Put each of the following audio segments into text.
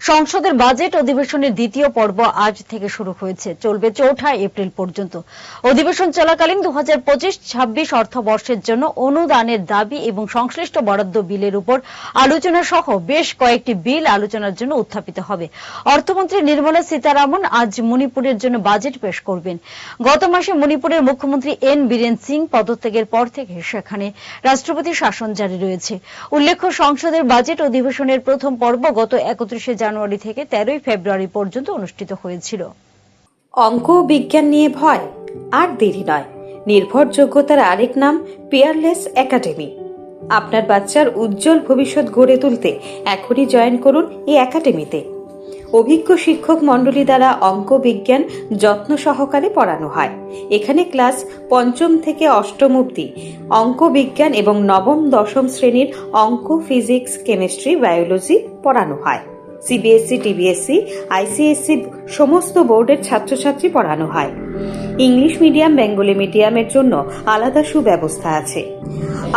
সংসদের বাজেট অধিবেশনের দ্বিতীয় পর্ব আজ থেকে শুরু হয়েছে, চলবে ৪ঠা এপ্রিল পর্যন্ত। অধিবেশন চলাকালীন ২০২৫-২৬ অর্থবর্ষের জন্য অনুদানের দাবি এবং সংশ্লিষ্ট বরাদ্দ বিলের উপর আলোচনা সহ বেশ কয়েকটি বিল আলোচনার জন্য উত্থাপিত হবে। অর্থমন্ত্রী নির্মলা সীতারামন আজ মণিপুরের জন্য বাজেট পেশ করবেন। গত মাসে মণিপুরের মুখ্যমন্ত্রী এন বীরেন সিং পদত্যাগের পর থেকে সেখানে রাষ্ট্রপতির শাসন জারি রয়েছে। উল্লেখ্য, সংসদের বাজেট অধিবেশনের প্রথম পর্ব গত ৩১ জানুয়ারি থেকে ১৩ ফেব্রুয়ারি পর্যন্ত অনুষ্ঠিত হয়েছিল। অঙ্ক ও বিজ্ঞান নিয়ে ভয় আর দেরি নয়। নির্ভরযোগ্যতার আরেক নাম পিয়ারলেস একাডেমি। আপনার বাচ্চার উজ্জ্বল ভবিষ্যৎ গড়ে তুলতে এখনই জয়েন করুন এই একাডেমিতে। অভিজ্ঞ শিক্ষক মণ্ডলী দ্বারা অঙ্ক বিজ্ঞান যত্ন সহকারে পড়ানো হয়। এখানে ক্লাস ৫ম থেকে ৮ম অবধি অঙ্ক বিজ্ঞান এবং নবম দশম শ্রেণীর অঙ্ক, ফিজিক্স, কেমিস্ট্রি, বায়োলজি পড়ানো হয়। সিবিএসসি, টিবিএসসি, আইসিএসসি সমস্ত বোর্ডের ছাত্রছাত্রী পড়ানো হয়। ইংলিশ মিডিয়াম, বেঙ্গলি মিডিয়ামের জন্য আলাদা সুব্যবস্থা আছে।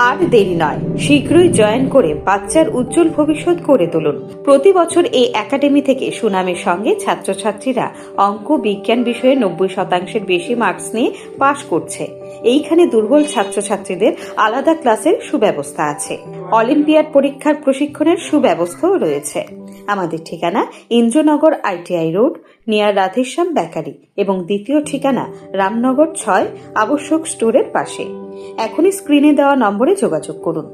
আর দেরি নয়, শীঘ্রই জয়েন করে বাচ্চার উজ্জ্বল ভবিষ্যৎ গড়ে তুলুন। প্রতি বছর এই একাডেমি থেকে সুনামের সঙ্গে ছাত্রছাত্রীরা অঙ্ক বিজ্ঞান বিষয়ে ৯০% বেশি মার্কস নিয়ে পাশ করছে। এইখানে দুর্বল ছাত্রছাত্রীদের আলাদা ক্লাসের সুব্যবস্থা আছে। অলিম্পিয়াড পরীক্ষার প্রশিক্ষণের সুব্যবস্থাও রয়েছে। আমাদের ঠিকানা Indranagar ITI road, near Radheshyam bakery, এবং দ্বিতীয় ঠিকানা রামনগর ৬ আবশ্যক স্টোরের পাশে। এখনই স্ক্রিনে দেওয়া নম্বরে যোগাযোগ করুন।